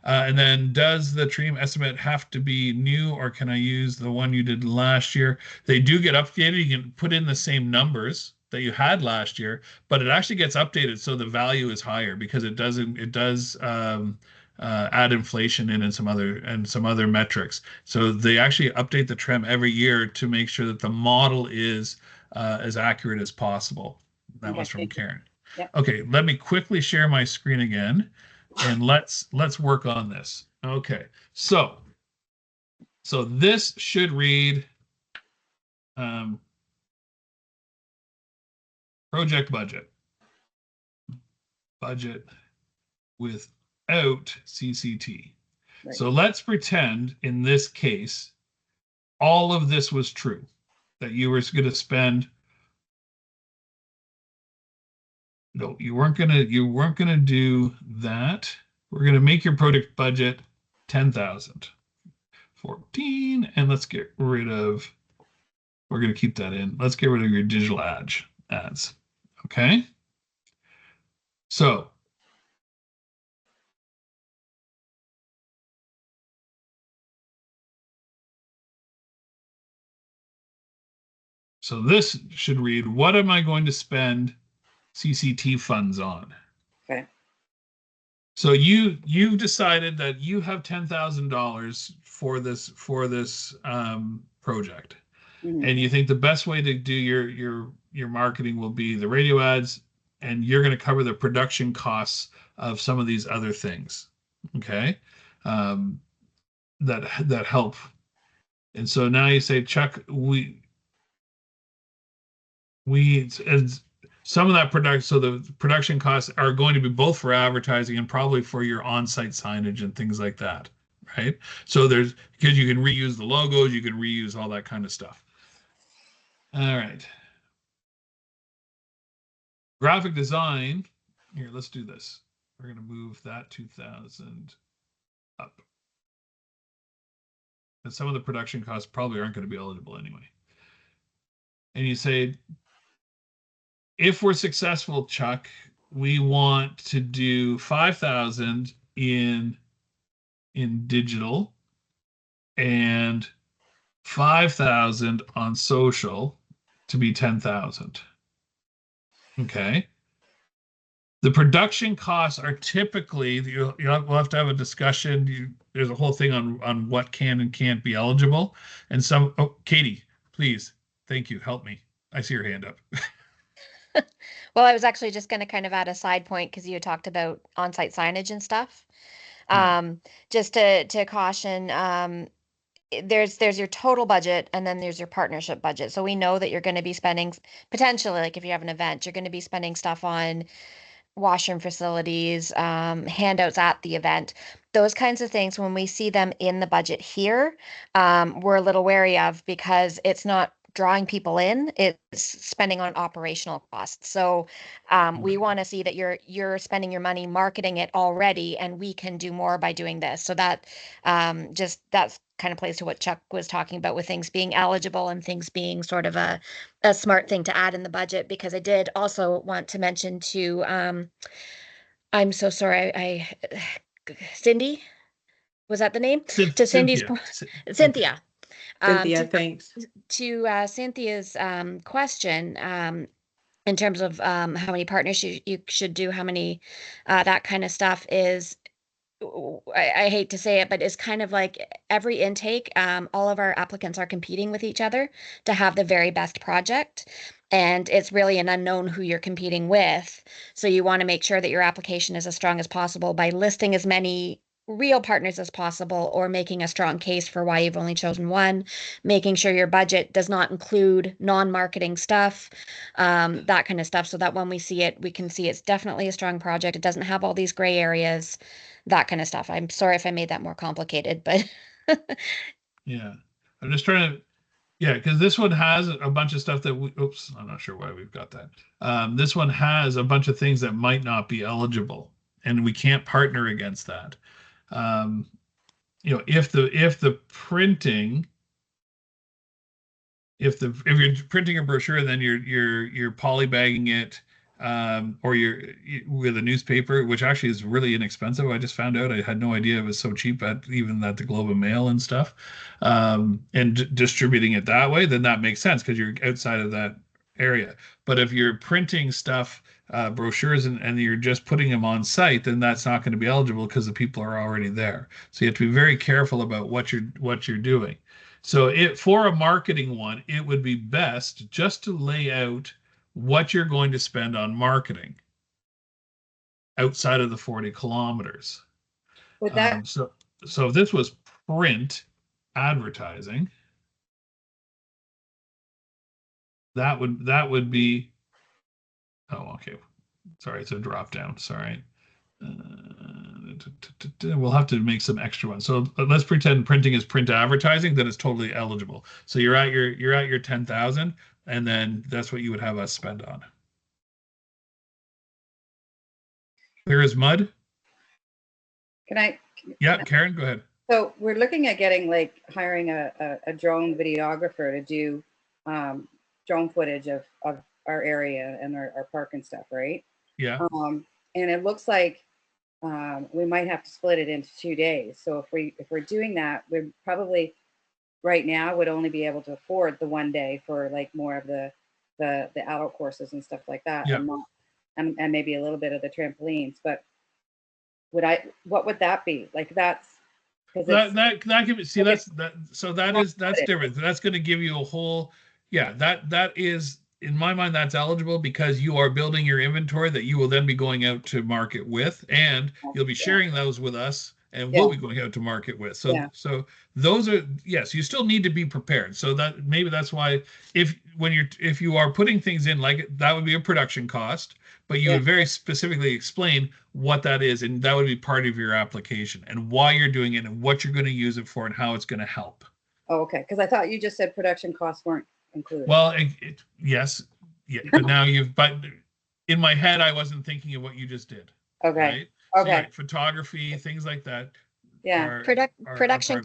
And then does the TREAM estimate have to be new, or can I use the one you did last year? They do get updated. You can put in the same numbers that you had last year, but it actually gets updated so the value is higher because it does add inflation in and some other metrics. So they actually update the TREM every year to make sure that the model is as accurate as possible. That was from Karen. Yep. Okay, let me quickly share my screen again, and let's work on this. Okay, so this should read project budget without CCT. Right. So let's pretend in this case all of this was true, that you were going to spend. No, you weren't gonna do that. We're gonna make your project budget 10,000. 14, and let's get rid of. We're gonna keep that in. Let's get rid of your digital ads. Okay. So this should read, what am I going to spend CCT funds on? Okay. So you've decided that you have $10,000 for this project, and you think the best way to do your marketing will be the radio ads, and you're going to cover the production costs of some of these other things. Okay, that help. And so now you say, Chuck, and some of that production, so the production costs are going to be both for advertising and probably for your on-site signage and things like that, right? So because you can reuse the logos, you can reuse all that kind of stuff. All right. Graphic design, here, let's do this. We're going to move that 2,000 up. And some of the production costs probably aren't going to be eligible anyway. And you say, if we're successful, Chuck, we want to do 5,000 in digital and 5,000 on social to be 10,000. Okay. The production costs are typically, we'll have to have a discussion. There's a whole thing on what can and can't be eligible. And Katie, please, thank you. Help me. I see your hand up. Well, I was actually just going to kind of add a side point because you had talked about on-site signage and stuff. Just to caution, there's your total budget and then there's your partnership budget. So we know that you're going to be spending potentially, like if you have an event, you're going to be spending stuff on washroom facilities, handouts at the event, those kinds of things. When we see them in the budget here, we're a little wary of, because it's not drawing people in, it's spending on operational costs. So we want to see that you're spending your money marketing it already, and we can do more by doing this. So that that's kind of plays to what Chuck was talking about, with things being eligible and things being sort of a smart thing to add in the budget. Because I did also want to mention to I'm so sorry, I Cindy, was that the name? To Cindy's Cynthia. Cynthia, thanks. To Cynthia's question, in terms of how many partners you should do, how many that kind of stuff is, I hate to say it, but it's kind of like every intake, all of our applicants are competing with each other to have the very best project. And it's really an unknown who you're competing with. So you want to make sure that your application is as strong as possible by listing as many real partners as possible, or making a strong case for why you've only chosen one, making sure your budget does not include non-marketing stuff, that kind of stuff, so that when we see it, we can see it's definitely a strong project. It doesn't have all these gray areas, that kind of stuff. I'm sorry if I made that more complicated, but Yeah, I'm just trying to, yeah, because this one has a bunch of stuff that oops, I'm not sure why we've got that. This one has a bunch of things that might not be eligible, and we can't partner against that. If you're printing a brochure, then you're polybagging it, or you're with a newspaper, which actually is really inexpensive. I just found out. I had no idea it was so cheap even at the Globe and Mail and stuff. And distributing it that way, then that makes sense because you're outside of that area. But if you're printing stuff, brochures, and you're just putting them on site, then that's not going to be eligible because the people are already there. So you have to be very careful about what you're doing. So for a marketing one, it would be best just to lay out what you're going to spend on marketing outside of the 40 kilometers. Would that so if this was print advertising, that would be, oh, okay. Sorry, it's a drop down. Sorry. We'll have to make some extra ones. So let's pretend printing is print advertising, then it's totally eligible. So you're at your 10,000, and then that's what you would have us spend on. Clear as mud? Yeah, Karen, go ahead. So we're looking at hiring a drone videographer to do drone footage of our area and our park and stuff, right? Yeah. And it looks like we might have to split it into 2 days. So if we're doing that, we probably right now would only be able to afford the 1 day for more of the adult courses and stuff like that, yeah. and maybe a little bit of the trampolines. But what would that be? That's that can be, see, that's different. That's going to give you a whole, yeah, that is, in my mind, that's eligible because you are building your inventory that you will then be going out to market with, and you'll be sharing those with us, and we'll be going out to market with. So those are, yes, you still need to be prepared. So that maybe that's why if you are putting things in, that would be a production cost, but you would very specifically explain what that is, and that would be part of your application and why you're doing it and what you're going to use it for and how it's going to help. Oh, okay. Because I thought you just said production costs weren't included. Well, yes, yeah, but now but in my head, I wasn't thinking of what you just did. Okay. Right? Okay. So, photography, things like that. Yeah. Production.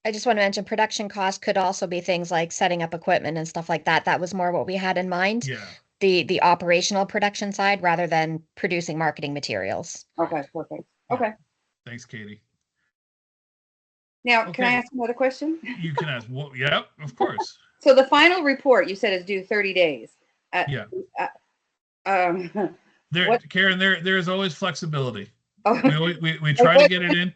I just want to mention production costs could also be things like setting up equipment and stuff like that. That was more what we had in mind. Yeah. The operational production side rather than producing marketing materials. Okay, perfect. Okay. Thanks, Katie. Now, can I ask another question? You can ask. Well, yeah, of course. So the final report you said is due 30 days. Yeah. Karen, there is always flexibility. Oh. We try to get it in.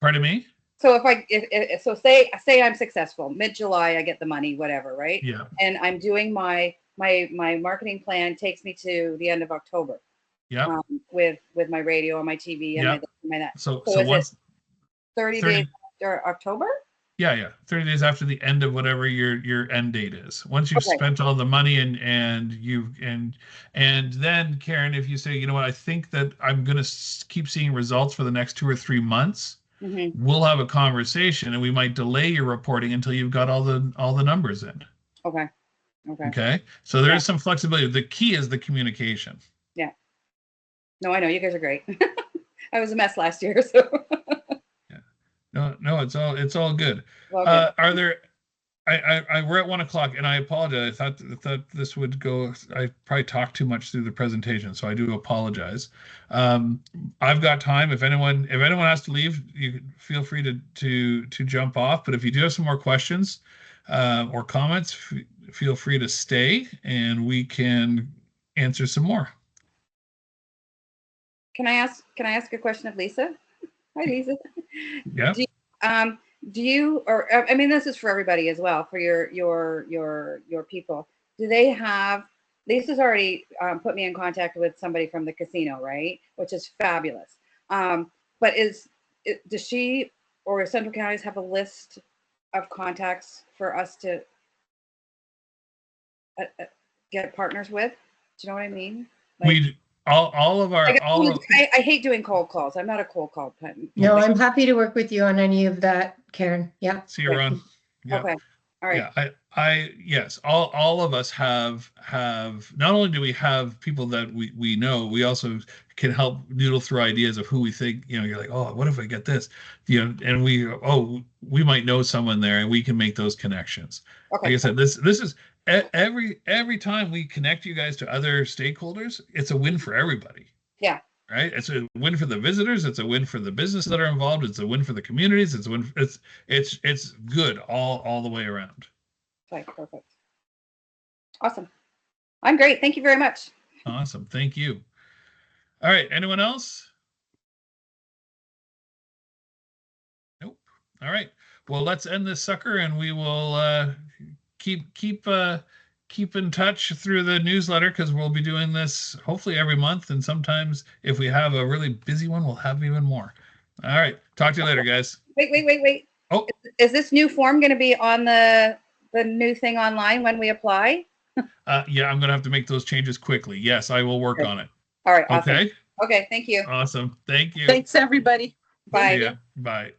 Pardon me? So if say I'm successful, mid-July I get the money, whatever, right? Yeah. And I'm doing my marketing plan takes me to the end of October. Yeah. With my radio and my TV and my that. So once 30 days after October? Yeah. 30 days after the end of whatever your end date is. Once you've Okay. spent all the money and then Karen, if you say, you know what, I think that I'm going to keep seeing results for the next 2 or 3 months, we'll have a conversation and we might delay your reporting until you've got all the numbers in. Okay. Okay. So there Yeah. is some flexibility. The key is the communication. Yeah. No, I know you guys are great. I was a mess last year, so. No, it's all good. Well, good. Are there? We're at 1:00, and I apologize. I thought this would go. I probably talked too much through the presentation, so I do apologize. I've got time. If anyone has to leave, you feel free to jump off. But if you do have some more questions or comments, feel free to stay, and we can answer some more. Can I ask a question of Lisa? Hi, Lisa. Yeah. Do you, or I mean, this is for everybody as well, for your people. Do they have? Lisa's already put me in contact with somebody from the casino, right? Which is fabulous. But does she or Central Counties have a list of contacts for us to get partners with? Do you know what I mean? Like, We all of our I hate doing cold calls. I'm not a cold call person. No, I'm happy to work with you on any of that, Karen. Yeah. See you, Ron. Yeah. Okay. All right. Yeah, yes, all of us have not only do we have people that we know, we also can help noodle through ideas of who we think, you're like, oh, what if I get this? And we might know someone there and we can make those connections. Okay. Like I said, this is every time we connect you guys to other stakeholders, it's a win for everybody. Yeah. Right. It's a win for the visitors. It's a win for the business that are involved. It's a win for the communities. It's a win. It's good all the way around. Okay, perfect. Awesome. I'm great. Thank you very much. Awesome. Thank you. All right. Anyone else? Nope. All right. Well, let's end this sucker, and we will keep in touch through the newsletter, because we'll be doing this hopefully every month, and sometimes if we have a really busy one, we'll have even more. All right. Talk to you later, guys. Wait. Oh, is this new form going to be on the new thing online when we apply? yeah, I'm gonna have to make those changes quickly. Yes, I will work on it. All right. Awesome. Okay. Okay. Thank you. Awesome. Thank you. Thanks, everybody. Bye. See ya. Bye.